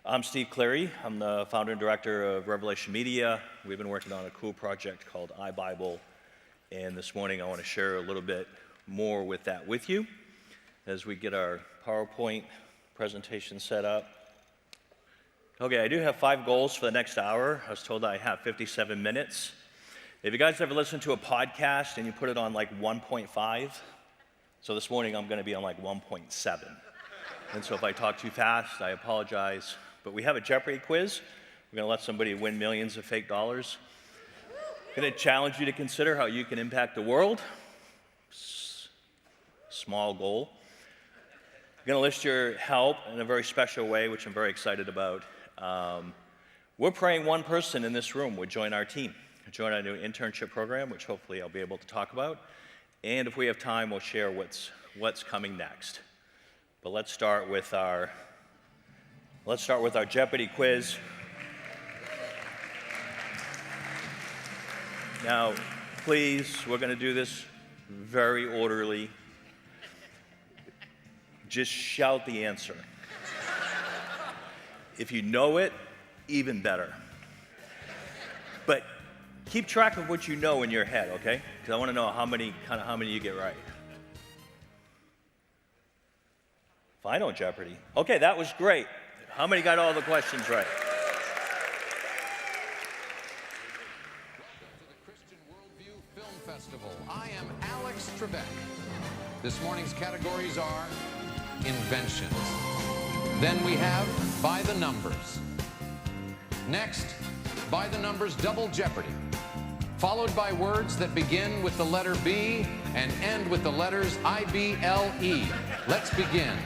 I'm Steve Cleary. I'm the founder and director of Revelation Media. We've been working on a cool project called iBible, and this morning I want to share a little bit more with that with you as we get our PowerPoint presentation set up. Okay, I do have 5 goals for the next hour. I was told I have 57 minutes. If you guys ever listen to a podcast and you put it on like 1.5, so this morning I'm going to be on like 1.7. And so if I talk too fast, I apologize. But we have a Jeopardy quiz. We're going to let somebody win millions of fake dollars. I'm going to challenge you to consider how you can impact the world. Small goal. I'm going to list your help in a very special way, which I'm very excited about. We're praying one person in this room would join our team, join our new internship program, which hopefully I'll be able to talk about. And if we have time, we'll share what's coming next. But let's start with our Jeopardy quiz. Now, please, we're going to do this very orderly. Just shout the answer. If you know it, even better. But keep track of what you know in your head, okay? Because I want to know how many you get right. Final Jeopardy. Okay, that was great. How many got all the questions right? Welcome to the Christian Worldview Film Festival. I am Alex Trebek. This morning's categories are inventions. Then we have by the numbers. Next, by the numbers double jeopardy, followed by words that begin with the letter B and end with the letters I-B-L-E. Let's begin.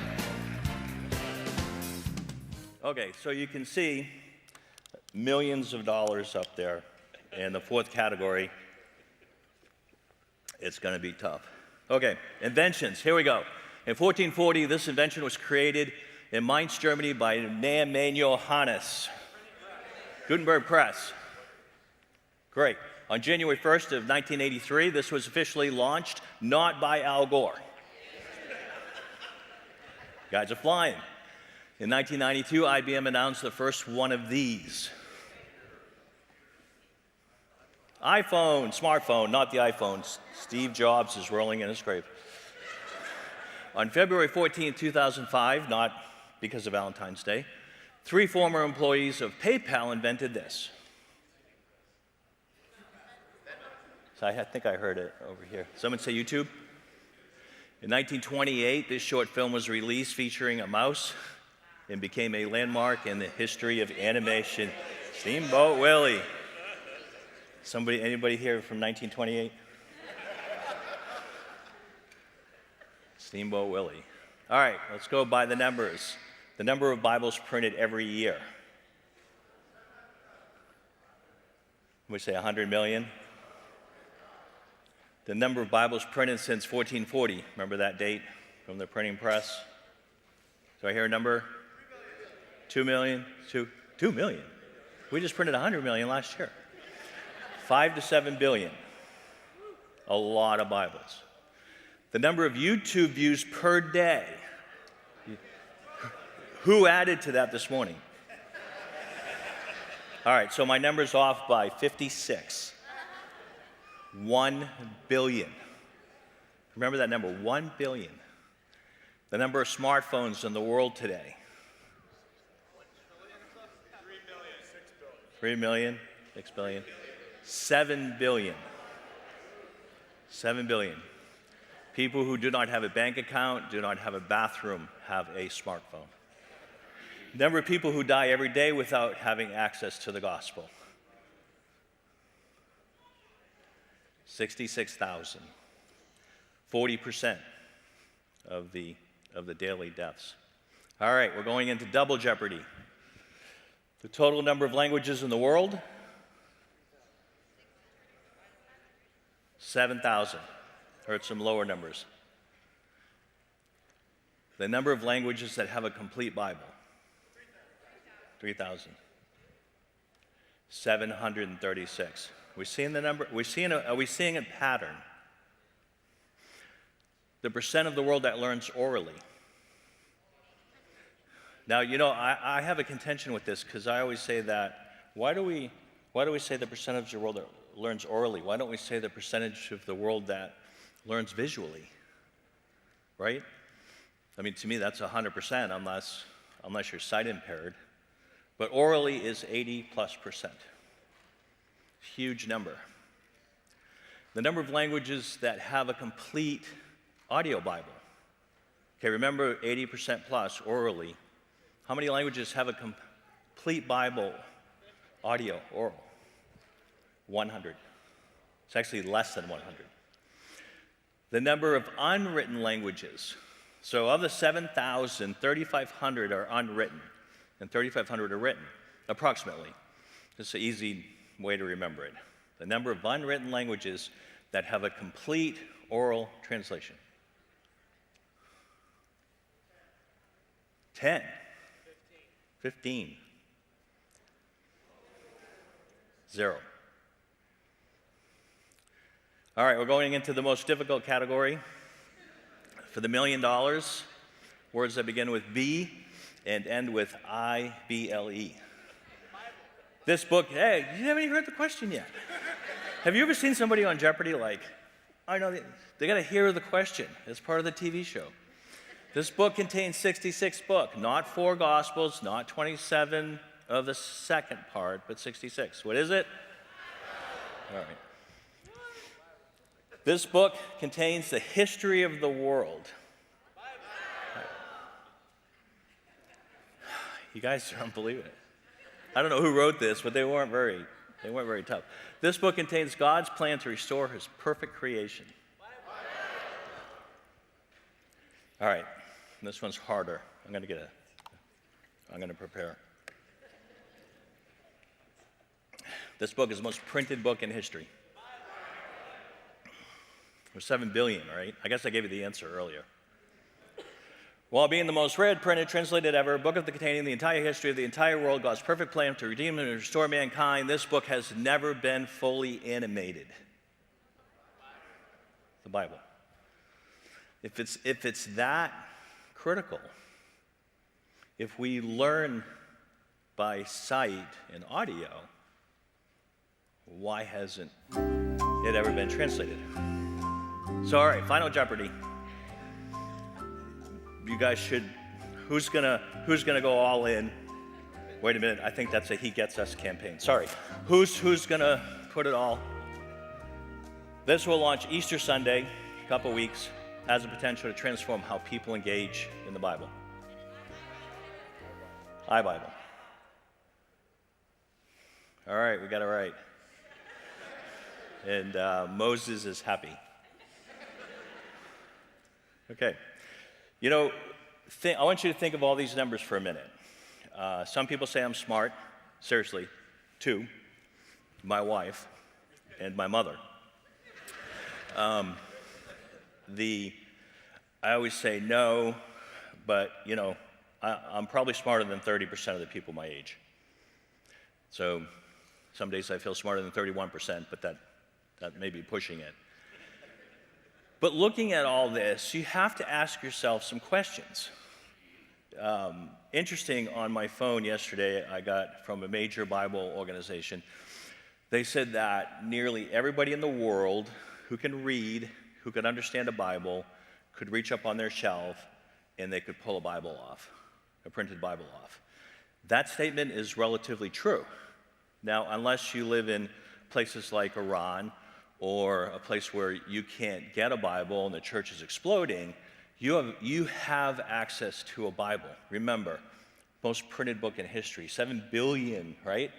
Okay, so you can see millions of dollars up there. In the 4th category, it's going to be tough. Okay, inventions. Here we go. In 1440, this invention was created in Mainz, Germany by Manuel Hannes. Gutenberg Press. Great. On January 1st of 1983, this was officially launched, not by Al Gore. Guys are flying. In 1992, IBM announced the first one of these. Smartphone, not the iPhone. Steve Jobs is rolling in his grave. On February 14, 2005, not because of Valentine's Day, 3 former employees of PayPal invented this. So I think I heard it over here. Someone say YouTube? In 1928, this short film was released featuring a mouse and became a landmark in the history of animation. Steamboat Willie. Anybody here from 1928? Steamboat Willie. All right, let's go by the numbers. The number of Bibles printed every year. We say 100 million. The number of Bibles printed since 1440. Remember that date from the printing press? Do I hear a number? 2 million? 2 million? We just printed 100 million last year. 5 to 7 billion. A lot of Bibles. The number of YouTube views per day. Who added to that this morning? All right, so my number's off by 56. 1 billion. Remember that number, 1 billion. The number of smartphones in the world today. 3 million, 6 billion, 7 billion. 7 billion. People who do not have a bank account, do not have a bathroom, have a smartphone. The number of people who die every day without having access to the gospel. 66,000. 40% of the daily deaths. All right, we're going into double jeopardy. The total number of languages in the world? 7,000. Heard some lower numbers. The number of languages that have a complete Bible? 3,000. 736. We seeing the number? Are we seeing a pattern? The percent of the world that learns orally? Now, I have a contention with this because I always say that, why do we say the percentage of the world that learns orally? Why don't we say the percentage of the world that learns visually, right? I mean, to me, that's 100% unless you're sight impaired. But orally is 80+%. Huge number. The number of languages that have a complete audio Bible. Okay, remember 80% plus orally. How many languages have a complete Bible audio, oral? 100. It's actually less than 100. The number of unwritten languages. So of the 7,000, 3,500 are unwritten, and 3,500 are written, approximately. It's an easy way to remember it. The number of unwritten languages that have a complete oral translation. 10. 15. 0. All right, we're going into the most difficult category. For the $1 million, words that begin with B and end with I-B-L-E. This book, hey, you haven't even heard the question yet. Have you ever seen somebody on Jeopardy like, I know they got to hear the question as part of the TV show. This book contains 66 books, not 4 Gospels, not 27 of the second part, but 66. What is it? All right. This book contains the history of the world. You guys are unbelievable. I don't know who wrote this, but they weren't very tough. This book contains God's plan to restore his perfect creation. All right, this one's harder. I'm going to prepare. This book is the most printed book in history. There's 7 billion, right? I guess I gave you the answer earlier. While being the most read, printed, translated ever, a book containing the entire history of the entire world, God's perfect plan to redeem and restore mankind, this book has never been fully animated. The Bible. If it's that critical, if we learn by sight and audio, why hasn't it ever been translated? So, all right, Final Jeopardy. You guys should. Who's gonna go all in? Wait a minute. I think that's a He Gets Us campaign. Sorry. Who's gonna put it all? This will launch Easter Sunday, a couple weeks, has the potential to transform how people engage in the Bible. iBible. All right, we got it right. And Moses is happy. Okay. I want you to think of all these numbers for a minute. Some people say I'm smart. Seriously. 2, my wife and my mother. I always say no, but, I'm probably smarter than 30% of the people my age. So some days I feel smarter than 31%, but that may be pushing it. But looking at all this, you have to ask yourself some questions. Interesting, on my phone yesterday, I got from a major Bible organization, they said that nearly everybody in the world who can read, who can understand a Bible, could reach up on their shelf and they could pull a Bible off, a printed Bible off. That statement is relatively true. Now, unless you live in places like Iran, or a place where you can't get a Bible and the church is exploding, you have access to a Bible. Remember, most printed book in history, 7 billion, right?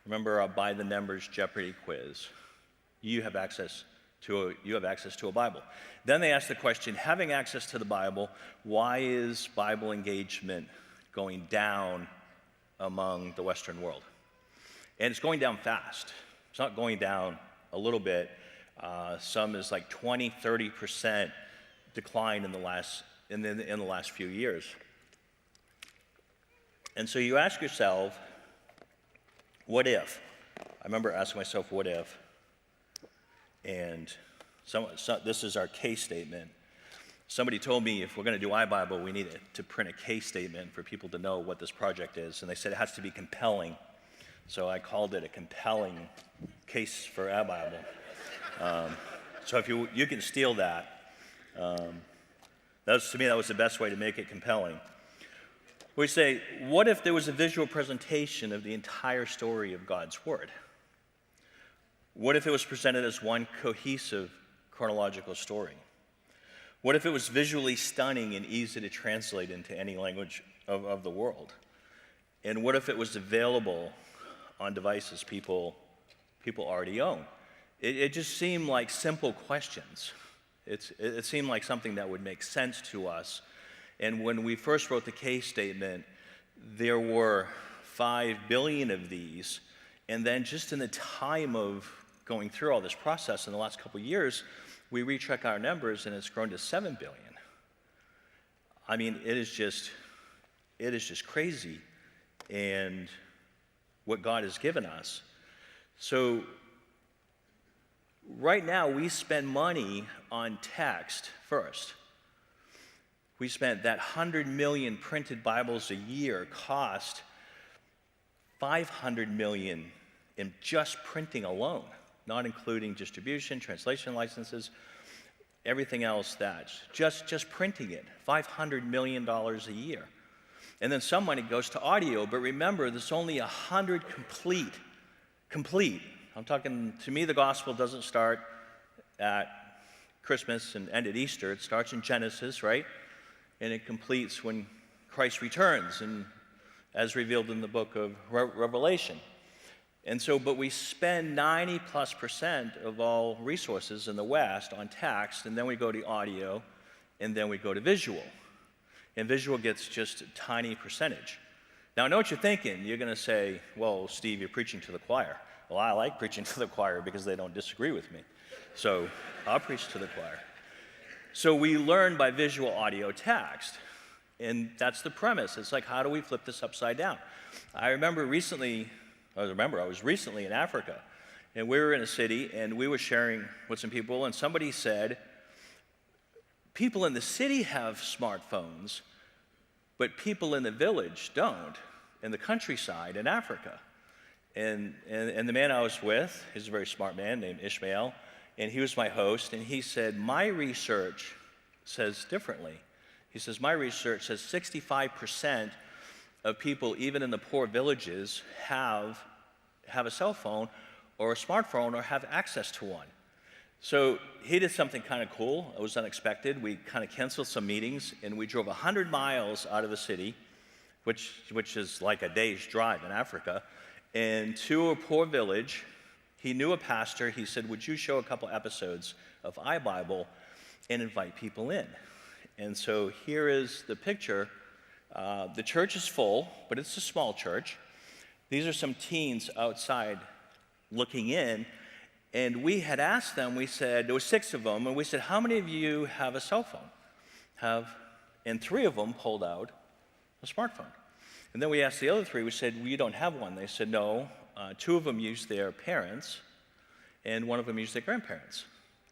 Remember by the numbers Jeopardy quiz. You have access to a Bible. Then they ask the question, having access to the Bible, why is Bible engagement going down among the Western world? And it's going down fast. It's not going down a little bit. Some is like 20, 30% decline in the last few years. And so you ask yourself, what if? I remember asking myself, what if? And this is our case statement. somebody told me if we're going to do iBible, we need to print a case statement for people to know what this project is. And they said it has to be compelling. So I called it a compelling case for iBible. So if you can steal that. To me, that was the best way to make it compelling. We say, what if there was a visual presentation of the entire story of God's Word? What if it was presented as one cohesive chronological story? What if it was visually stunning and easy to translate into any language of the world? And what if it was available on devices people already own? It just seemed like simple questions. It seemed like something that would make sense to us. And when we first wrote the case statement, there were 5 billion of these. And then just in the time of going through all this process in the last couple of years, we recheck our numbers and it's grown to 7 billion. I mean, it is just crazy, and what God has given us. So right now we spend money on text first. We spent that 100 million printed Bibles a year cost 500 million in just printing alone, not including distribution, translation licenses, everything else just printing it, $500 million a year. And then some money goes to audio, but remember, there's only 100 complete. I'm talking, to me, the gospel doesn't start at Christmas and end at Easter. It starts in Genesis, right? And it completes when Christ returns, and as revealed in the book of Revelation. And so, but we spend 90+% of all resources in the West on text, and then we go to audio, and then we go to visual. And visual gets just a tiny percentage. Now, I know what you're thinking. You're going to say, well, Steve, you're preaching to the choir. Well, I like preaching to the choir because they don't disagree with me. So I'll preach to the choir. So we learn by visual, audio, text. And that's the premise. It's like, how do we flip this upside down? I was recently in Africa, and we were in a city, and we were sharing with some people, and somebody said, people in the city have smartphones, but people in the village don't, in the countryside in Africa. And the man I was with, he's a very smart man named Ishmael, and he was my host, and he said, my research says differently. He says, my research says 65% of people, even in the poor villages, have a cell phone or a smartphone or have access to one. So he did something kind of cool. It was unexpected. We kind of canceled some meetings, and we drove 100 miles out of the city, which is like a day's drive in Africa, and to a poor village. He knew a pastor. He said, would you show a couple episodes of iBible and invite people in? And so here is the picture. The church is full, but it's a small church. These are some teens outside looking in, and we had asked them, we said, there were 6 of them, and we said, how many of you have a cell phone? And 3 of them pulled out a smartphone. And then we asked the other 3, we said, well, you don't have one. They said, no. 2 of them used their parents, and 1 of them used their grandparents.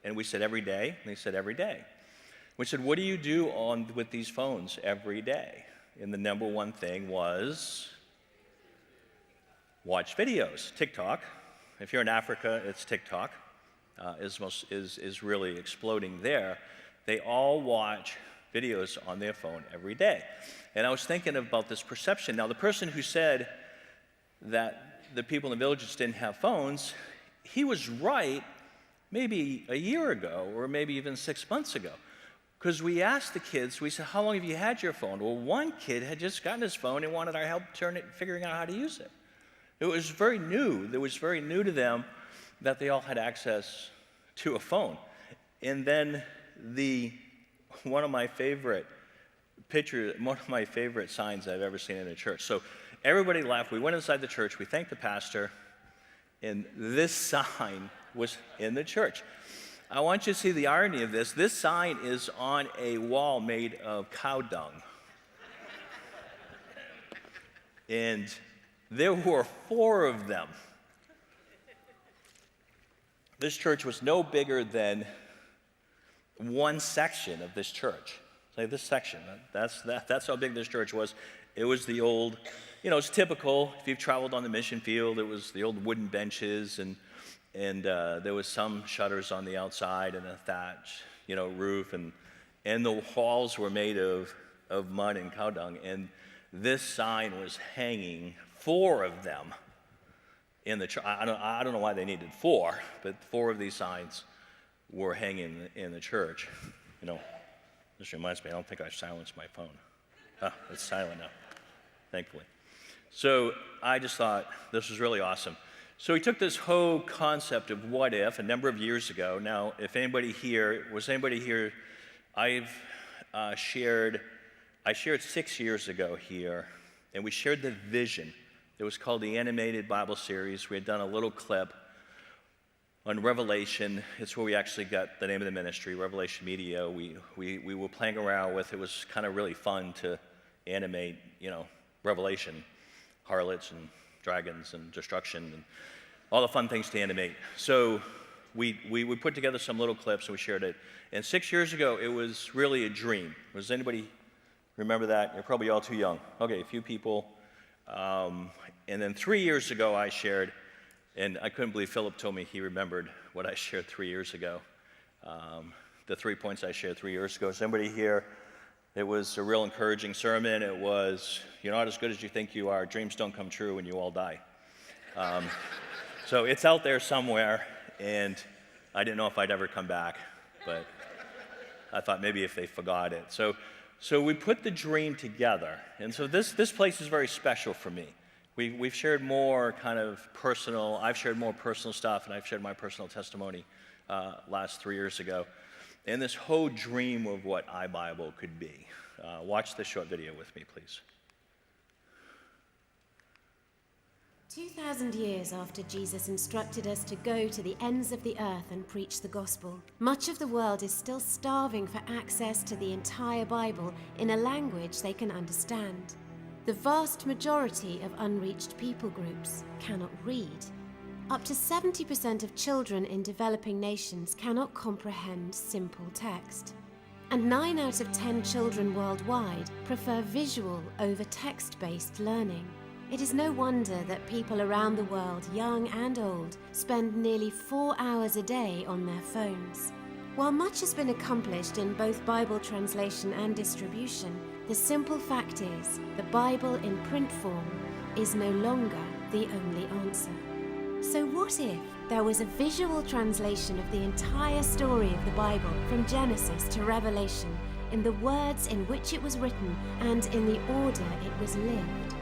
And we said, every day? And they said, every day. We said, what do you do with these phones every day? And the number 1 thing was watch videos, TikTok. If you're in Africa, it's TikTok is really exploding there. They all watch videos on their phone every day. And I was thinking about this perception. Now, the person who said that the people in the villages didn't have phones, he was right maybe a year ago or maybe even 6 months ago. Because we asked the kids, we said, how long have you had your phone? Well, one kid had just gotten his phone and wanted our help figuring out how to use it. It was very new. It was very new to them that they all had access to a phone. And then one of my favorite signs I've ever seen in a church. So everybody left. We went inside the church. We thanked the pastor. And this sign was in the church. I want you to see the irony of this. This sign is on a wall made of cow dung. And there were 4 of them. This church was no bigger than one section of this church. Like this section, that's how big this church was. It was the old, it's typical. If you've traveled on the mission field, it was the old wooden benches, and there was some shutters on the outside and a thatch, roof, and the walls were made of mud and cow dung. And this sign was hanging, 4 of them, in the church. I don't know why they needed 4, but 4 of these signs were hanging in the church. This reminds me, I don't think I silenced my phone. It's silent now, thankfully. So I just thought this was really awesome. So we took this whole concept of what if a number of years ago. Now, if anybody here, I shared 6 years ago here, and we shared the vision. It was called the Animated Bible Series. We had done a little clip on Revelation. It's where we actually got the name of the ministry, Revelation Media. We were playing around with, it was kind of really fun to animate, Revelation, harlots and dragons and destruction and all the fun things to animate. So we put together some little clips and we shared it. And 6 years ago, it was really a dream. Does anybody remember that? You're probably all too young. Okay, a few people. And then 3 years ago, I shared, and I couldn't believe Philip told me he remembered what I shared 3 years ago. The 3 points I shared 3 years ago. Is anybody here? It was a real encouraging sermon. It was, you're not as good as you think you are. Dreams don't come true and you all die. So it's out there somewhere, and I didn't know if I'd ever come back, but I thought maybe if they forgot it. So we put the dream together, and so this place is very special for me. We've shared more kind of personal, I've shared more personal stuff, and I've shared my personal testimony last 3 years ago. And this whole dream of what iBible could be. Watch this short video with me, please. 2,000 years after Jesus instructed us to go to the ends of the earth and preach the gospel, much of the world is still starving for access to the entire Bible in a language they can understand. The vast majority of unreached people groups cannot read. Up to 70% of children in developing nations cannot comprehend simple text. And 9 out of 10 children worldwide prefer visual over text-based learning. It is no wonder that people around the world, young and old, spend nearly 4 hours a day on their phones. While much has been accomplished in both Bible translation and distribution, the simple fact is the Bible in print form is no longer the only answer. So what if there was a visual translation of the entire story of the Bible from Genesis to Revelation in the words in which it was written and in the order it was lived?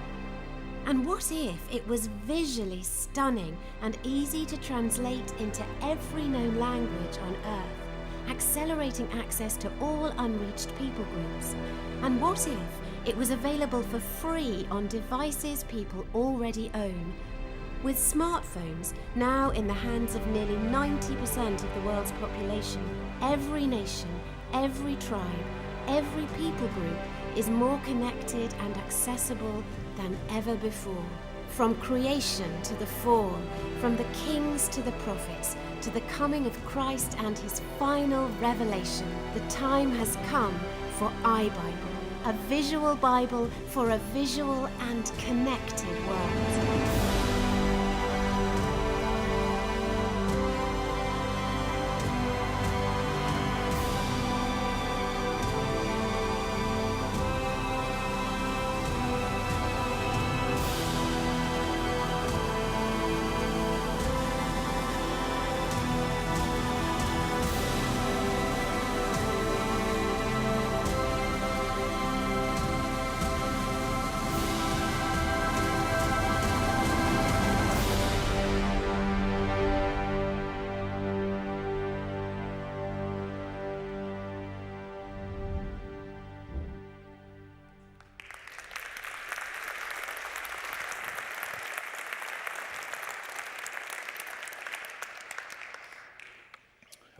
And what if it was visually stunning and easy to translate into every known language on earth, accelerating access to all unreached people groups? And what if it was available for free on devices people already own? With smartphones now in the hands of nearly 90% of the world's population, every nation, every tribe, every people group is more connected and accessible than ever before. From creation to the fall, from the kings to the prophets, to the coming of Christ and his final revelation, the time has come for iBible, a visual Bible for a visual and connected world.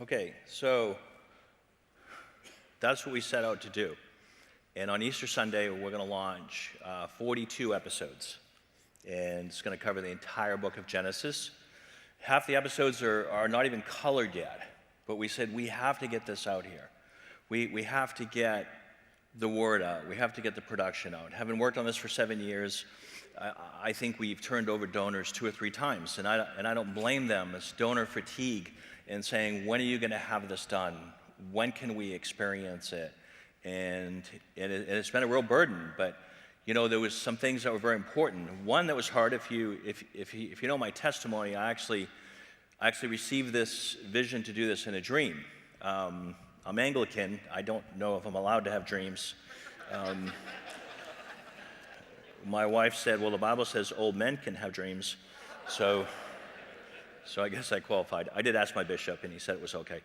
Okay, so that's what we set out to do. And on Easter Sunday, we're going to launch 42 episodes. And it's going to cover the entire book of Genesis. Half the episodes are not even colored yet. But we said we have to get this out here. We have to get the word out. We have to get the production out. Having worked on this for 7 years, I think we've turned over donors 2 or 3 times, and I don't blame them. It's donor fatigue and saying, when are you going to have this done? When can we experience it? And it's been a real burden, but you know, there was some things that were very important. One that was hard, if you know my testimony, I actually received this vision to do this in a dream. I'm Anglican. I don't know if I'm allowed to have dreams. My wife said, well, the Bible says old men can have dreams. So I guess I qualified. I did ask my bishop, and he said it was okay.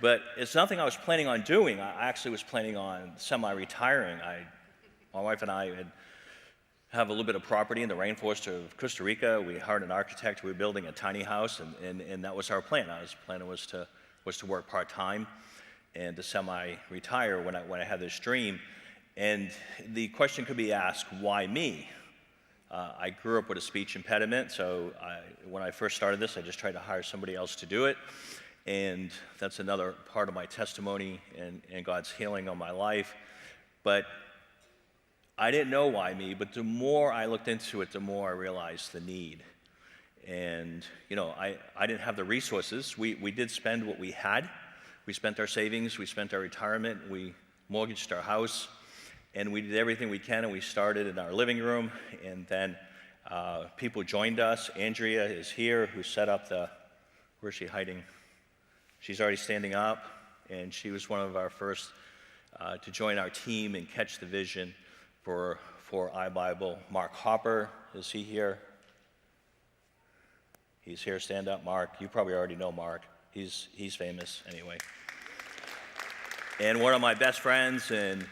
But it's nothing I was planning on doing. I actually was planning on semi-retiring. My wife and I have a little bit of property in the rainforest of Costa Rica. We hired an architect. We were building a tiny house, and that was our plan. Our plan was to work part-time and to semi-retire when I had this dream. And the question could be asked, why me? I grew up with a speech impediment, so when I first started this, I just tried to hire somebody else to do it. And that's another part of my testimony and God's healing on my life. But I didn't know why me, but the more I looked into it, the more I realized the need. And, you know, I didn't have the resources. We did spend what we had. We spent our savings, we spent our retirement, we mortgaged our house, and we did everything we can, and we started in our living room, and then people joined us. Andrea is here, who set up where's she hiding? She's already standing up, and she was one of our first to join our team and catch the vision for iBible. Mark Hopper, is he here? He's here, stand up, Mark. You probably already know Mark. He's famous anyway. And one of my best friends, and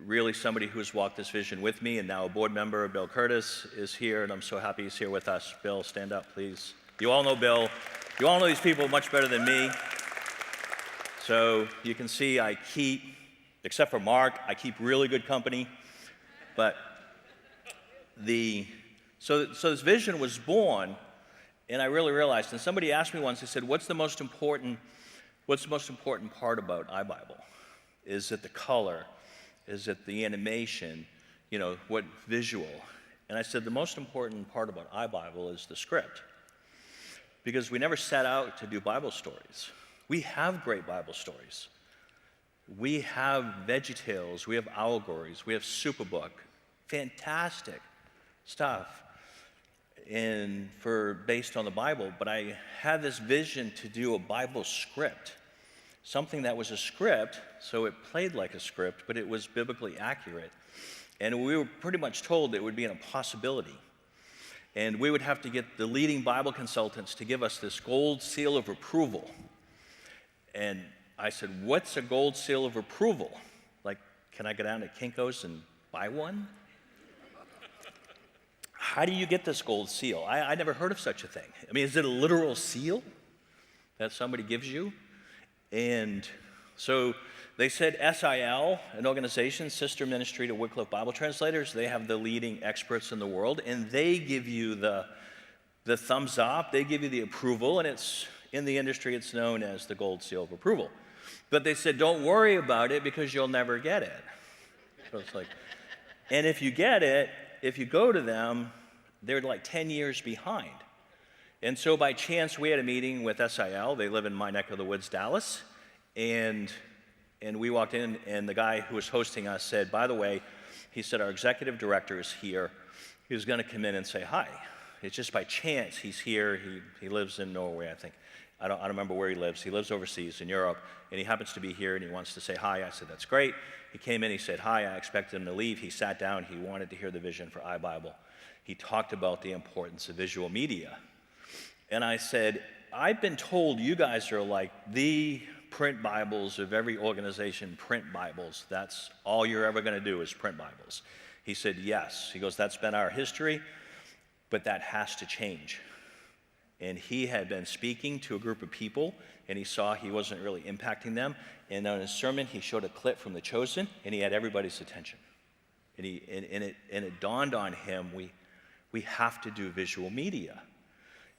really somebody who's walked this vision with me, and now a board member, Bill Curtis, is here, and I'm so happy he's here with us. Bill, stand up, please. You all know Bill. You all know these people much better than me. So you can see I keep, except for Mark, I keep really good company. But so this vision was born, and I really realized, and somebody asked me once, they said, what's the most important part about iBible? Is it the color? Is it the animation? You know, what visual? And I said, the most important part about iBible is the script. Because we never set out to do Bible stories. We have great Bible stories. We have VeggieTales, we have allegories, we have Superbook, fantastic stuff based on the Bible. But I had this vision to do a Bible script, something that was a script, so it played like a script, but it was biblically accurate. And we were pretty much told it would be an impossibility. And we would have to get the leading Bible consultants to give us this gold seal of approval. And I said, what's a gold seal of approval? Like, can I go down to Kinko's and buy one? How do you get this gold seal? I never heard of such a thing. I mean, is it a literal seal that somebody gives you? And so they said SIL, an organization, sister ministry to Wycliffe Bible Translators, they have the leading experts in the world, and they give you the thumbs up, they give you the approval, and it's in the industry, it's known as the gold seal of approval. But they said, don't worry about it because you'll never get it. So it's like, and if you get it, if you go to them, they're like 10 years behind. And so by chance, we had a meeting with SIL. They live in my neck of the woods, Dallas. And we walked in, and the guy who was hosting us said, by the way, he said, our executive director is here. He was going to come in and say hi. It's just by chance he's here. He lives in Norway, I think. I don't remember where he lives. He lives overseas in Europe, and he happens to be here, and he wants to say hi. I said, that's great. He came in, he said hi. I expected him to leave. He sat down. He wanted to hear the vision for iBible. He talked about the importance of visual media. And I said, I've been told you guys are like the print Bibles of every organization, print Bibles. That's all you're ever going to do is print Bibles. He said, yes. He goes, that's been our history, but that has to change. And he had been speaking to a group of people, and he saw he wasn't really impacting them. And on his sermon, he showed a clip from The Chosen, and he had everybody's attention. And it dawned on him, we have to do visual media.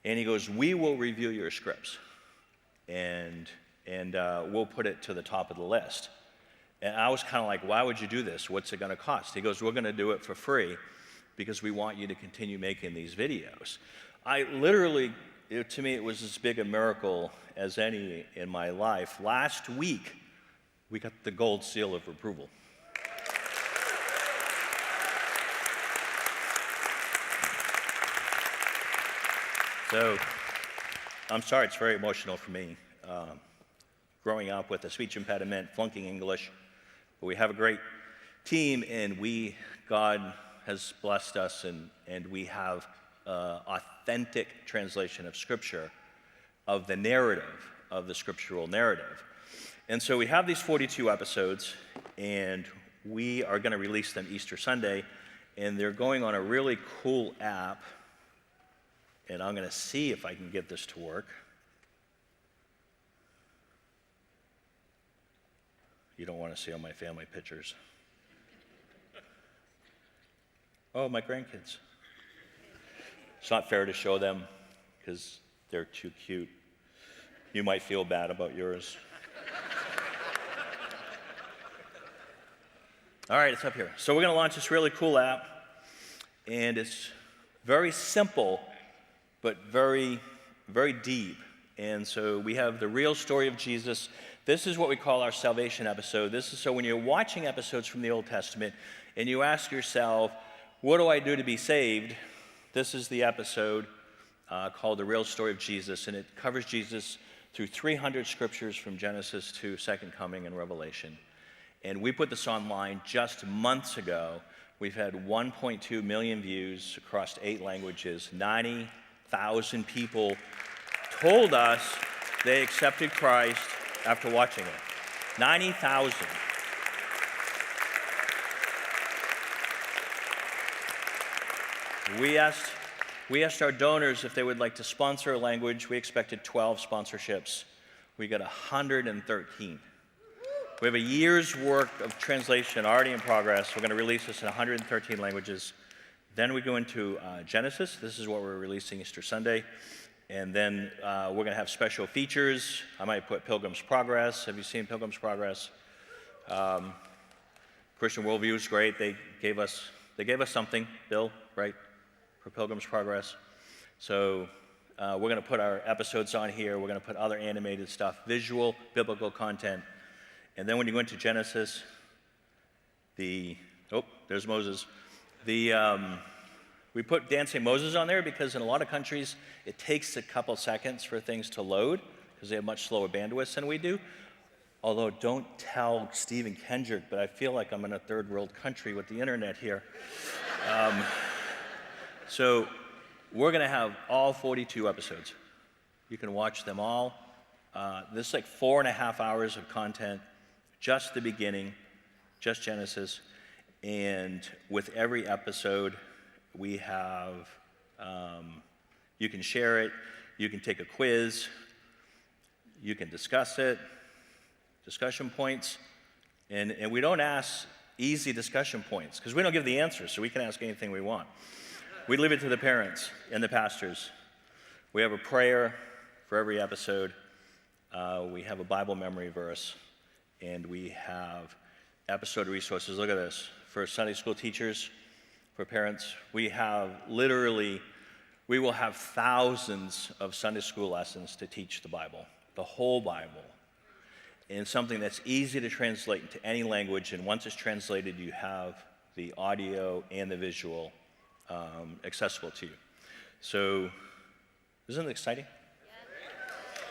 And he goes, we will review your scripts. And and we'll put it to the top of the list. And I was kind of like, why would you do this? What's it going to cost? He goes, we're going to do it for free because we want you to continue making these videos. I literally, to me, it was as big a miracle as any in my life. Last week, we got the gold seal of approval. So, I'm sorry, it's very emotional for me. Growing up with a speech impediment, flunking English, but we have a great team, and God has blessed us, and we have authentic translation of Scripture, of the narrative, of the scriptural narrative. And so we have these 42 episodes, and we are going to release them Easter Sunday, and they're going on a really cool app, and I'm going to see if I can get this to work. You don't want to see all my family pictures. Oh, my grandkids. It's not fair to show them because they're too cute. You might feel bad about yours. All right, it's up here. So we're going to launch this really cool app, and it's very simple, but very, very deep. And so we have the real story of Jesus. This is what we call our salvation episode. This is so when you're watching episodes from the Old Testament and you ask yourself, what do I do to be saved? This is the episode called The Real Story of Jesus, and it covers Jesus through 300 scriptures from Genesis to Second Coming and Revelation. And we put this online just months ago. We've had 1.2 million views across 8 languages. 90,000 people told us they accepted Christ after watching it. 90,000. We asked our donors if they would like to sponsor a language. We expected 12 sponsorships. We got 113. We have a year's worth of translation already in progress. We're going to release this in 113 languages. Then we go into Genesis. This is what we're releasing Easter Sunday. And then we're going to have special features. I might put Pilgrim's Progress. Have you seen Pilgrim's Progress? Christian Worldview is great. They gave us something, Bill, right, for Pilgrim's Progress. So we're going to put our episodes on here. We're going to put other animated stuff, visual, biblical content. And then when you go into Genesis, there's Moses. We put Dancing Moses on there because in a lot of countries, it takes a couple seconds for things to load because they have much slower bandwidth than we do. Although don't tell Steve and Kendrick, but I feel like I'm in a third world country with the internet here. So we're going to have all 42 episodes. You can watch them all. This is like 4.5 hours of content, just the beginning, just Genesis. And with every episode, we have, you can share it, you can take a quiz, you can discuss it, discussion points. And we don't ask easy discussion points because we don't give the answers, so we can ask anything we want. We leave it to the parents and the pastors. We have a prayer for every episode. We have a Bible memory verse, and we have episode resources. Look at this. For Sunday school teachers, for parents, we will have thousands of Sunday school lessons to teach the Bible, the whole Bible, and something that's easy to translate into any language. And once it's translated, you have the audio and the visual accessible to you. So, isn't it exciting?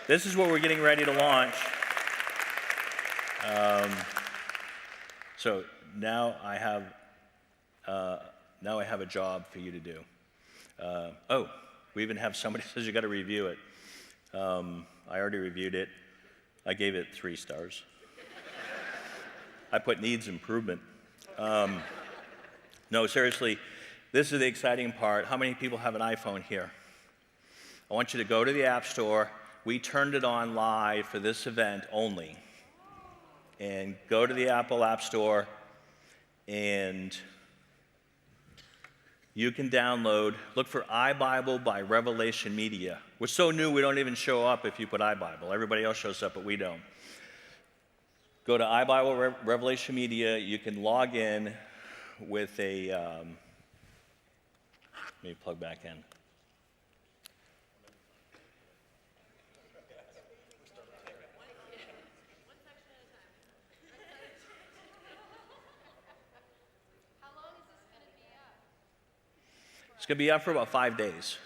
This is what we're getting ready to launch. So now I have a job for you to do. We even have somebody says you got to review it. I already reviewed it. I gave it 3 stars. I put needs improvement. No, seriously, this is the exciting part. How many people have an iPhone here? I want you to go to the App Store. We turned it on live for this event only. And go to the Apple App Store and you can download, look for iBible by Revelation Media. We're so new we don't even show up if you put iBible. Everybody else shows up, but we don't. Go to iBible Revelation Media. You can log in with a, let me plug back in. It's going to be up for about 5 days.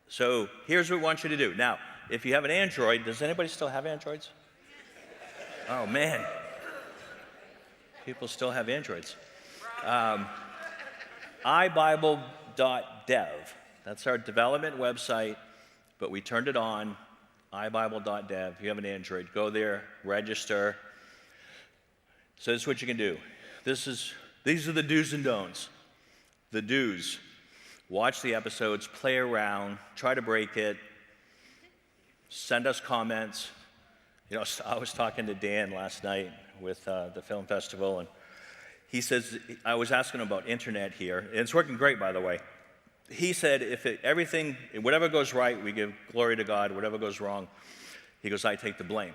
So here's what we want you to do. Now, if you have an Android, does anybody still have Androids? Oh, man. People still have Androids. iBible.dev. That's our development website, but we turned it on, iBible.dev. If you have an Android, go there, register. So this is what you can do. These are the do's and don'ts. The do's: watch the episodes, play around, try to break it, send us comments. You know, I was talking to Dan last night with the film festival, and he says, I was asking him about internet here, and it's working great, by the way. He said, whatever goes right, we give glory to God. Whatever goes wrong, he goes, I take the blame.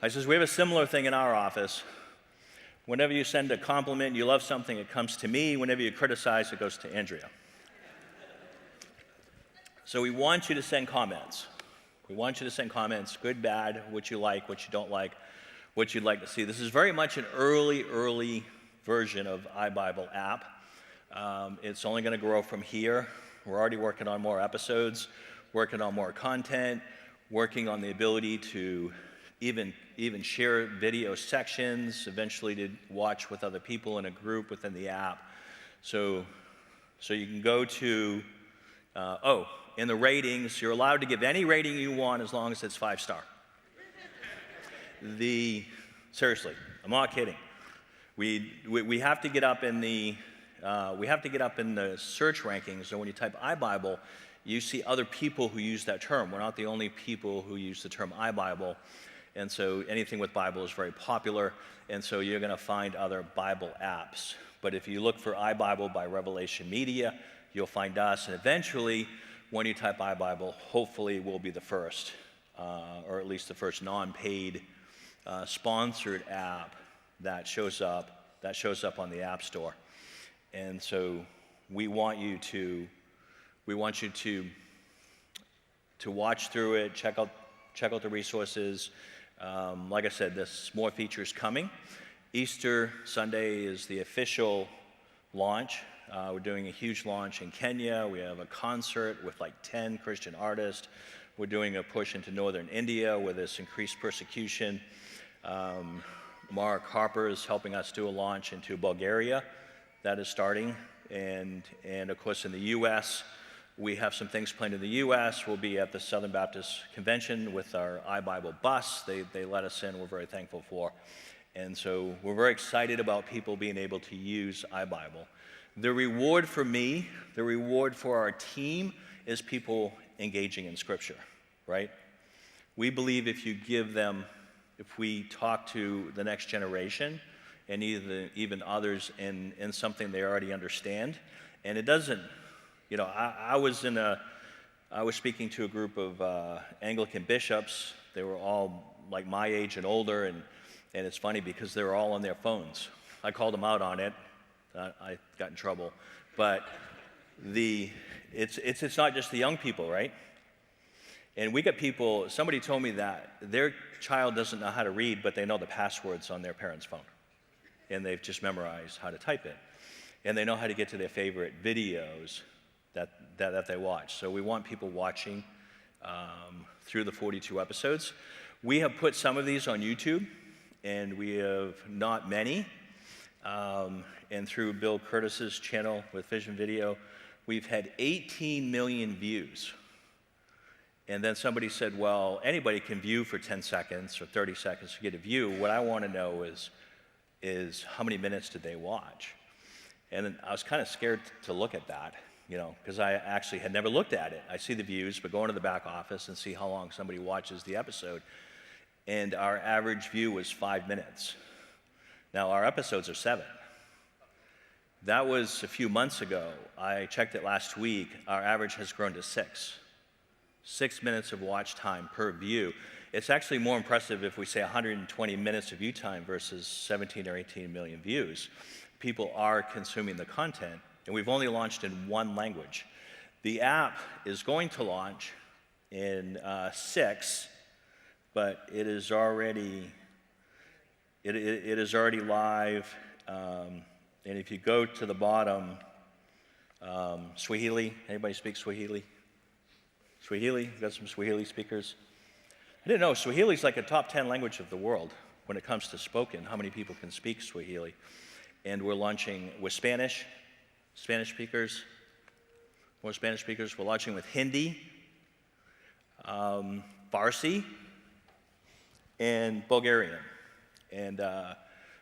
I says, we have a similar thing in our office. Whenever you send a compliment, you love something, it comes to me. Whenever you criticize, it goes to Andrea. So we want you to send comments. We want you to send comments, good, bad, what you like, what you don't like, what you'd like to see. This is very much an early version of iBible app. It's only going to grow from here. We're already working on more episodes, working on more content, working on the ability to even share video sections, eventually to watch with other people in a group within the app. So you can go to, in the ratings, you're allowed to give any rating you want as long as it's 5-star. Seriously, I'm not kidding. We have to get up in the search rankings. So when you type iBible, you see other people who use that term. We're not the only people who use the term iBible. And so anything with Bible is very popular, and so you're going to find other Bible apps. But if you look for iBible by Revelation Media, you'll find us, and eventually, when you type iBible, hopefully we'll be the first, or at least the first non-paid sponsored app that shows up on the App Store. And so we want you to watch through it, check out the resources. Like I said, there's more features coming. Easter Sunday is the official launch. We're doing a huge launch in Kenya. We have a concert with like 10 Christian artists. We're doing a push into northern India where there's increased persecution. Mark Harper is helping us do a launch into Bulgaria that is starting. And of course in the U.S., we have some things planned in the U.S. We'll be at the Southern Baptist Convention with our iBible bus. They let us in. We're very thankful for. And so we're very excited about people being able to use iBible. The reward for me, the reward for our team is people engaging in Scripture, right? We believe if we talk to the next generation and even others in something they already understand, and it doesn't. You know, I was speaking to a group of Anglican bishops. They were all like my age and older, and it's funny because they were all on their phones. I called them out on it. I got in trouble. But it's not just the young people, right? And we got people, somebody told me that their child doesn't know how to read, but they know the passwords on their parents' phone. And they've just memorized how to type it. And they know how to get to their favorite videos that they watch. So we want people watching through the 42 episodes. We have put some of these on YouTube, and we have not many. And through Bill Curtis's channel with Vision Video, we've had 18 million views. And then somebody said, well, anybody can view for 10 seconds or 30 seconds to get a view. What I want to know is how many minutes did they watch? And I was kind of scared to look at that, you know, because I actually had never looked at it. I see the views, but go into the back office and see how long somebody watches the episode. And our average view was 5 minutes. Now, our episodes are 7. That was a few months ago. I checked it last week. Our average has grown to 6. 6 minutes of watch time per view. It's actually more impressive if we say 120 minutes of view time versus 17 or 18 million views. People are consuming the content, and we've only launched in 1 language. The app is going to launch in 6, but it is already live. And if you go to the bottom, Swahili, anybody speak Swahili? Swahili, we've got some Swahili speakers. I didn't know, Swahili is like a top 10 language of the world when it comes to spoken, how many people can speak Swahili. And we're launching with Spanish speakers, more Spanish speakers. We're launching with Hindi, Farsi, and Bulgarian. And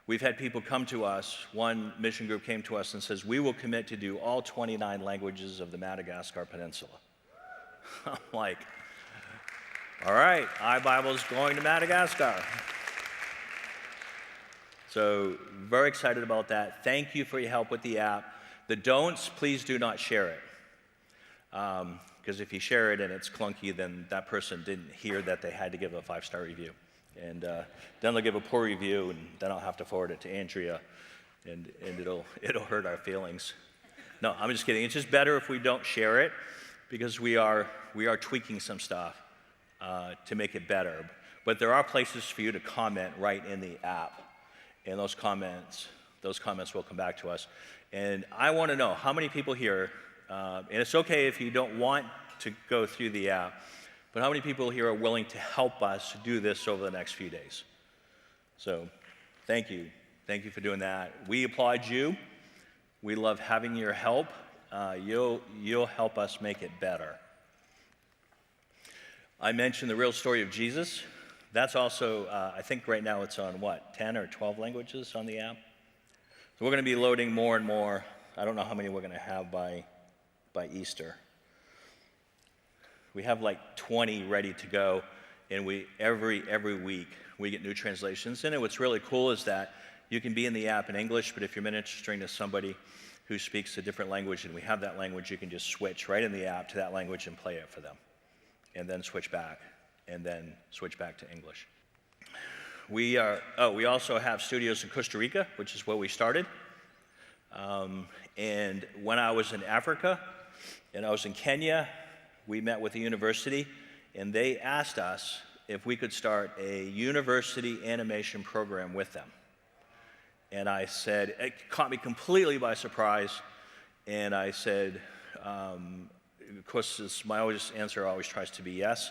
we've had people come to us. One mission group came to us and says, we will commit to do all 29 languages of the Madagascar Peninsula. I'm like, all right, iBible's going to Madagascar. So very excited about that. Thank you for your help with the app. The don'ts, please do not share it. Because if you share it and it's clunky, then that person didn't hear that they had to give a 5-star review. And then they'll give a poor review, and then I'll have to forward it to Andrea, and it'll hurt our feelings. No, I'm just kidding. It's just better if we don't share it, because we are tweaking some stuff to make it better. But there are places for you to comment right in the app, and those comments will come back to us. And I want to know how many people here, and it's okay if you don't want to go through the app, but how many people here are willing to help us do this over the next few days? So thank you. Thank you for doing that. We applaud you. We love having your help. You'll help us make it better. I mentioned the real story of Jesus. That's also, I think right now it's on 10 or 12 languages on the app? So we're going to be loading more and more. I don't know how many we're going to have by Easter. We have like 20 ready to go, and every week we get new translations. And what's really cool is that you can be in the app in English, but if you're ministering to somebody who speaks a different language and we have that language, you can just switch right in the app to that language and play it for them, and then switch back, and then switch back to English. We also have studios in Costa Rica, which is where we started. And when I was in Africa and I was in Kenya, we met with the university, and they asked us if we could start a university animation program with them. And I said, it caught me completely by surprise, and I said, of course, my answer always tries to be yes,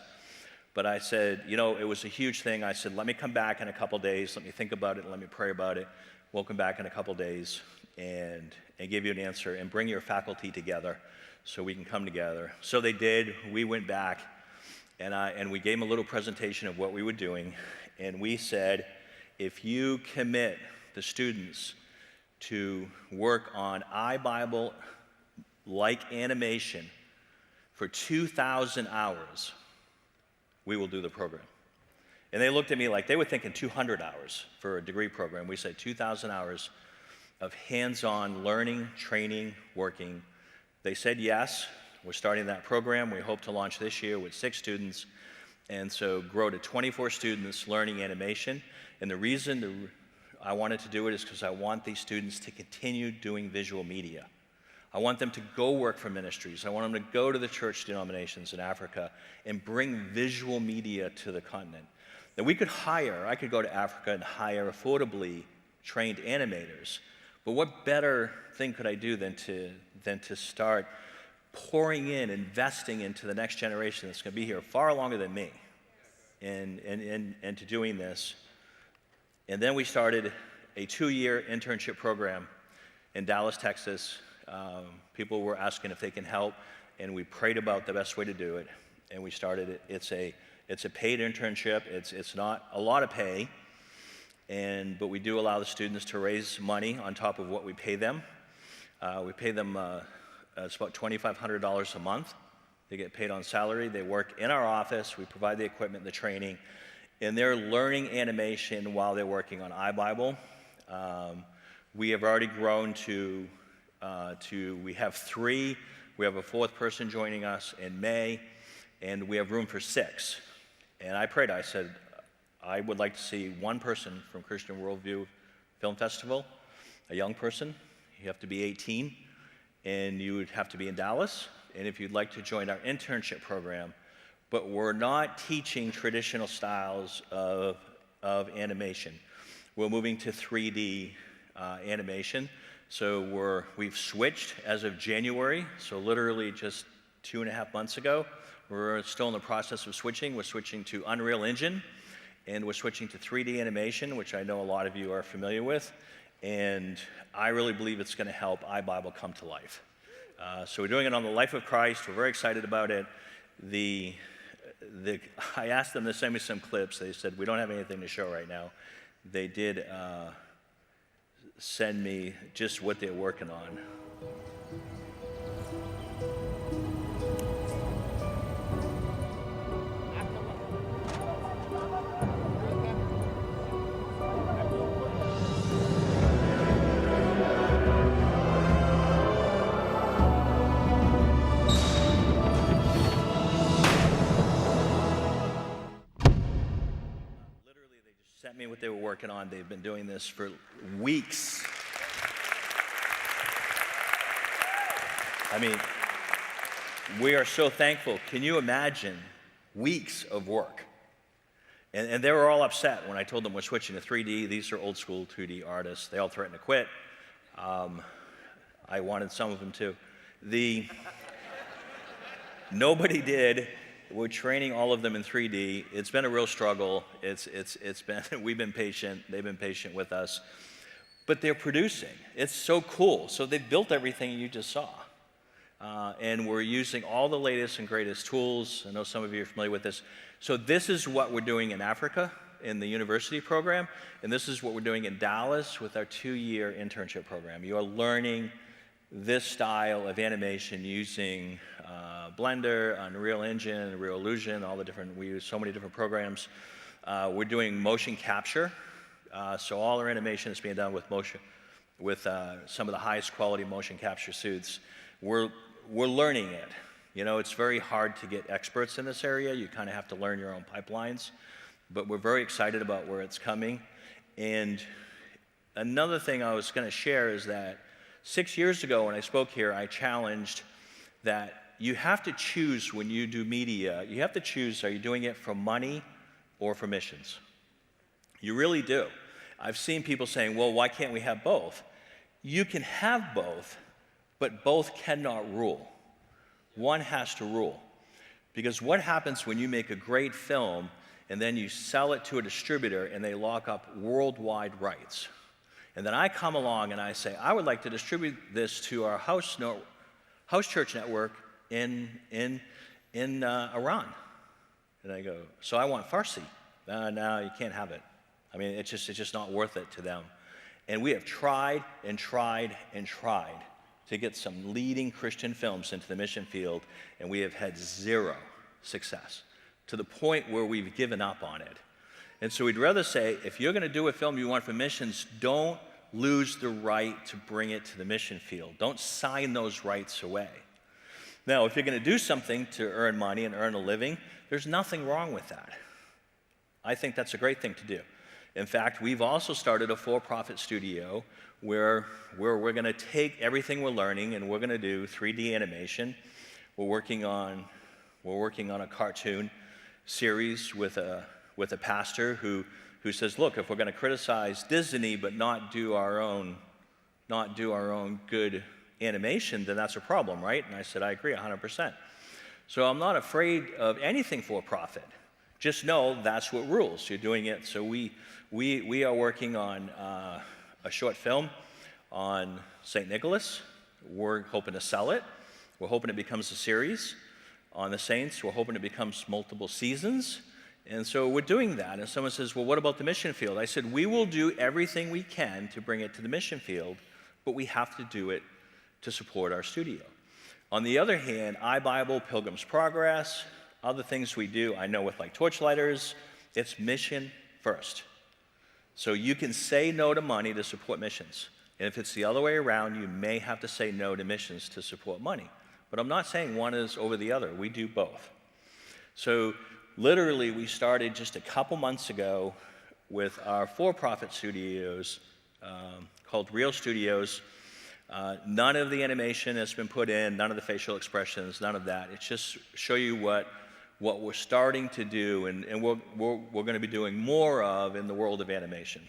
but I said, it was a huge thing. I said, let me come back in a couple days, let me think about it, and let me pray about it. We'll come back in a couple days and give you an answer, and bring your faculty together so we can come together. So they did. We went back, and we gave them a little presentation of what we were doing, and we said, if you commit the students to work on iBible-like animation for 2,000 hours, we will do the program. And they looked at me like they were thinking 200 hours for a degree program. We said 2,000 hours of hands-on learning, training, working. They said yes. We're starting that program. We hope to launch this year with 6 students, and so grow to 24 students learning animation. And the reason I wanted to do it is because I want these students to continue doing visual media. I want them to go work for ministries. I want them to go to the church denominations in Africa and bring visual media to the continent. That we could I could go to Africa and hire affordably trained animators. But what better thing could I do than to start pouring in, investing into the next generation that's going to be here far longer than me, and to doing this. And then we started a 2-year internship program in Dallas, Texas. People were asking if they can help, and we prayed about the best way to do it, and we started it. It's a paid internship. It's not a lot of pay, but we do allow the students to raise money on top of what we pay them. We pay them, it's about $2,500 a month. They get paid on salary. They work in our office. We provide the equipment, the training, and they're learning animation while they're working on iBible. We have already grown to we have 3. We have a 4th person joining us in May, and we have room for 6. And I prayed, I said, I would like to see 1 person from Christian Worldview Film Festival, a young person. You have to be 18, and you would have to be in Dallas. And if you'd like to join our internship program, but we're not teaching traditional styles of animation. We're moving to 3D animation. So we've switched as of January, so literally just 2.5 months ago. We're still in the process of switching. We're switching to Unreal Engine, and we're switching to 3D animation, which I know a lot of you are familiar with. And I really believe it's going to help iBible come to life. So we're doing it on the life of Christ. We're very excited about it. I asked them to send me some clips. They said, we don't have anything to show right now. They did send me just what they're working on. Sent me what they were working on. They've been doing this for weeks. I mean, we are so thankful. Can you imagine weeks of work? And they were all upset when I told them we're switching to 3D. These are old school 2D artists. They all threatened to quit. I wanted some of them too. Nobody did. We're training all of them in 3D. It's been a real struggle. We've been patient. They've been patient with us. But they're producing. It's so cool. So they've built everything you just saw. And we're using all the latest and greatest tools. I know some of you are familiar with this. So this is what we're doing in Africa in the university program. And this is what we're doing in Dallas with our 2-year internship program. You are learning this style of animation using Blender, Unreal Engine, Unreal Illusion, we use so many different programs. We're doing motion capture, so all our animation is being done with some of the highest quality motion capture suits. We're learning it. You know, it's very hard to get experts in this area. You kind of have to learn your own pipelines, but we're very excited about where it's coming. And another thing I was going to share is that 6 years ago when I spoke here, I challenged that you have to choose when you do media. You have to choose, are you doing it for money or for missions? You really do. I've seen people saying, well, why can't we have both? You can have both, but both cannot rule. One has to rule. Because what happens when you make a great film and then you sell it to a distributor and they lock up worldwide rights? And then I come along and I say, I would like to distribute this to our house church network in Iran. And I go, so I want Farsi. No, you can't have it. I mean, it's just not worth it to them. And we have tried and tried and tried to get some leading Christian films into the mission field, and we have had 0 success, to the point where we've given up on it. And so we'd rather say, if you're going to do a film you want for missions, don't lose the right to bring it to the mission field. Don't sign those rights away. Now, if you're going to do something to earn money and earn a living, there's nothing wrong with that. I think that's a great thing to do. In fact, we've also started a for-profit studio where we're going to take everything we're learning and we're going to do 3D animation. We're working on a cartoon series with a pastor who says, look, if we're going to criticize Disney but not do our own good animation, then that's a problem, right? And I said, I agree 100%. So I'm not afraid of anything for profit. Just know that's what rules. You're doing it. So we are working on a short film on St. Nicholas. We're hoping to sell it. We're hoping it becomes a series. On the saints, we're hoping it becomes multiple seasons. And so we're doing that. And someone says, well, what about the mission field? I said, we will do everything we can to bring it to the mission field, but we have to do it to support our studio. On the other hand, iBible, Pilgrim's Progress, other things we do, I know with like Torchlighters, it's mission first. So you can say no to money to support missions. And if it's the other way around, you may have to say no to missions to support money. But I'm not saying one is over the other. We do both. So literally, we started just a couple months ago with our for-profit studios called Real Studios. None of the animation has been put in, none of the facial expressions, none of that. It's just show you what we're starting to do and we're going to be doing more of in the world of animation.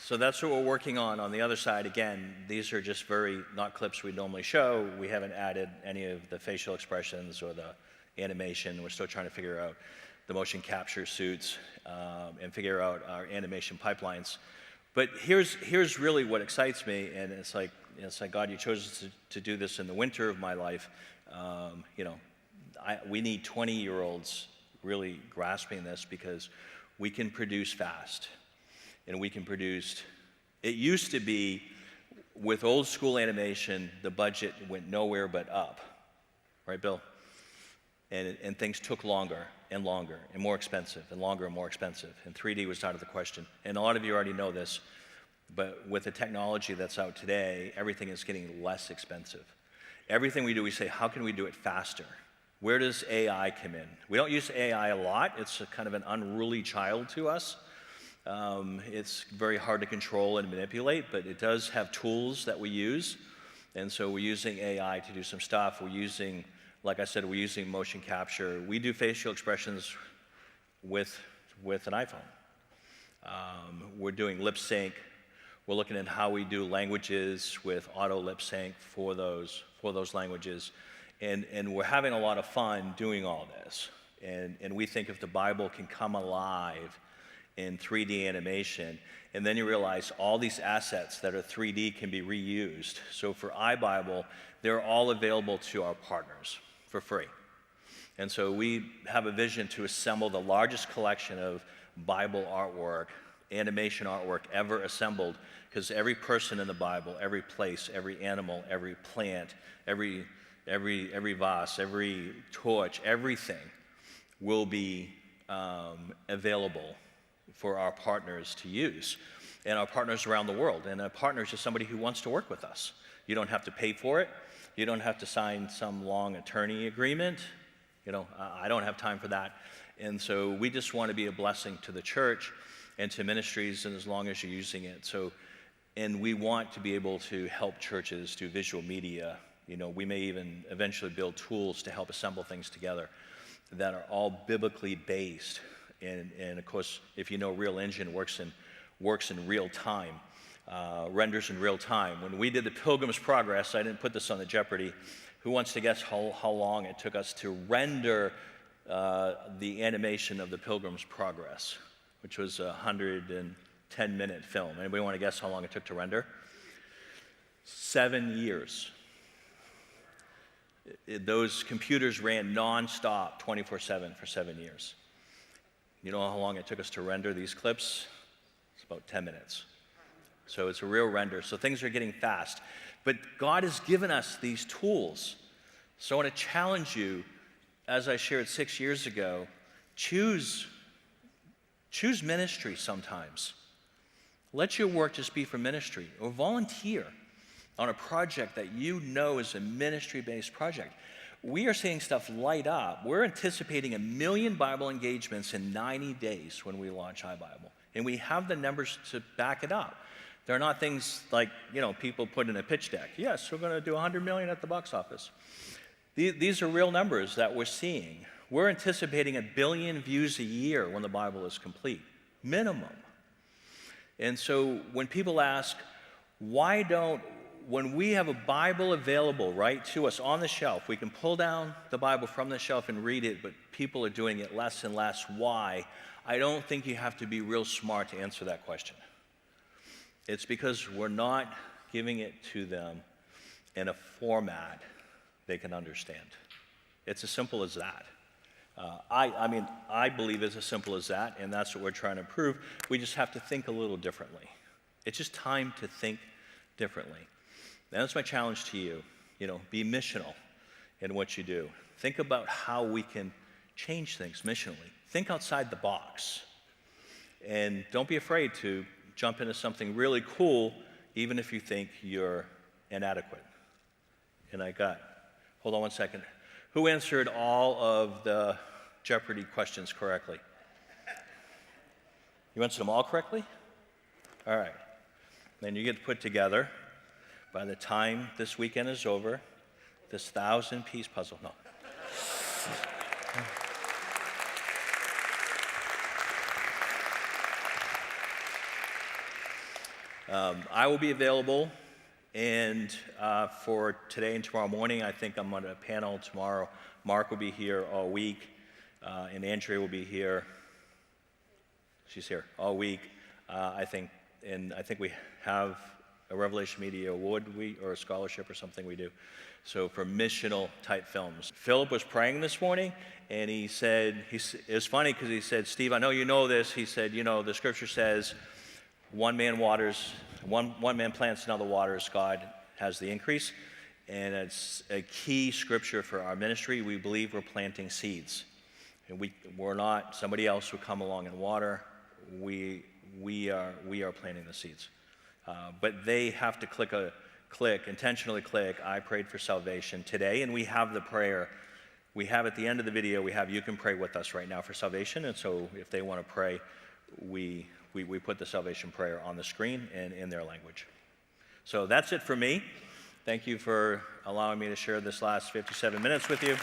So that's what we're working on the other side. Again, these are just not clips we normally show. We haven't added any of the facial expressions or the animation. We're still trying to figure out the motion capture suits and figure out our animation pipelines. But here's really what excites me, and it's like God, you chose us to do this in the winter of my life. We need 20-year-olds really grasping this because we can produce fast. And we can produce, it used to be, with old school animation, the budget went nowhere but up. Right, Bill? And things took longer and longer and more expensive and longer and more expensive. And 3D was out of the question. And a lot of you already know this, but with the technology that's out today, everything is getting less expensive. Everything we do, we say, how can we do it faster? Where does AI come in? We don't use AI a lot. It's kind of an unruly child to us. It's very hard to control and manipulate, but it does have tools that we use. And so we're using AI to do some stuff. We're using, like I said, we're using motion capture. We do facial expressions with an iPhone. We're doing lip sync. We're looking at how we do languages with auto lip sync for those languages. And we're having a lot of fun doing all this. And we think if the Bible can come alive in 3D animation, and then you realize all these assets that are 3D can be reused. So for iBible, they're all available to our partners for free. And so we have a vision to assemble the largest collection of Bible artwork, animation artwork ever assembled, because every person in the Bible, every place, every animal, every plant, every vase, every torch, everything will be available for our partners to use, and our partners around the world. And a partner is just somebody who wants to work with us. You don't have to pay for it. You don't have to sign some long attorney agreement. I don't have time for that. And so we just want to be a blessing to the church and to ministries, and as long as you're using it. And we want to be able to help churches do visual media. We may even eventually build tools to help assemble things together that are all biblically based. And of course, if you know, Real Engine works in real time, renders in real time. When we did the Pilgrim's Progress, I didn't put this on the Jeopardy. Who wants to guess how long it took us to render the animation of the Pilgrim's Progress, which was a 110-minute film? Anybody want to guess how long it took to render? 7 years. Those computers ran nonstop, 24/7 for 7 years. You know how long it took us to render these clips? about 10 minutes. So it's a real render. So things are getting fast. But God has given us these tools. So I want to challenge you, as I shared 6 years ago, choose ministry sometimes. Let your work just be for ministry, or volunteer on a project that you know is a ministry-based project. We are seeing stuff light up. We're anticipating 1 million Bible engagements in 90 days when we launch iBible. And we have the numbers to back it up. They're not things like, people put in a pitch deck. Yes, we're going to do 100 million at the box office. These are real numbers that we're seeing. We're anticipating 1 billion views a year when the Bible is complete, minimum. And so when people ask, when we have a Bible available right to us on the shelf, we can pull down the Bible from the shelf and read it, but people are doing it less and less. Why? I don't think you have to be real smart to answer that question. It's because we're not giving it to them in a format they can understand. It's as simple as that. I believe it's as simple as that, and that's what we're trying to prove. We just have to think a little differently. It's just time to think differently. And that's my challenge to you. Be missional in what you do. Think about how we can change things missionally. Think outside the box. And don't be afraid to jump into something really cool, even if you think you're inadequate. And hold on one second. Who answered all of the Jeopardy questions correctly? You answered them all correctly? All right. Then you get put together, by the time this weekend is over, this 1,000-piece puzzle. No. I will be available, and for today and tomorrow morning, I think I'm on a panel tomorrow. Mark will be here all week, and Andrea will be here. She's here all week, I think. And I think we have a Revelation Media Award, or a scholarship or something we do. So for missional type films. Philip was praying this morning, and he said, it's funny because he said, Steve, I know you know this. He said, the scripture says, one man plants, another waters, God has the increase. And it's a key scripture for our ministry. We believe we're planting seeds. And we're not, somebody else will come along and water. We are planting the seeds. But they have to intentionally click, I prayed for salvation today, and we have the prayer. We have at the end of the video, you can pray with us right now for salvation, and so if they want to pray, we put the salvation prayer on the screen and in their language. So that's it for me. Thank you for allowing me to share this last 57 minutes with you.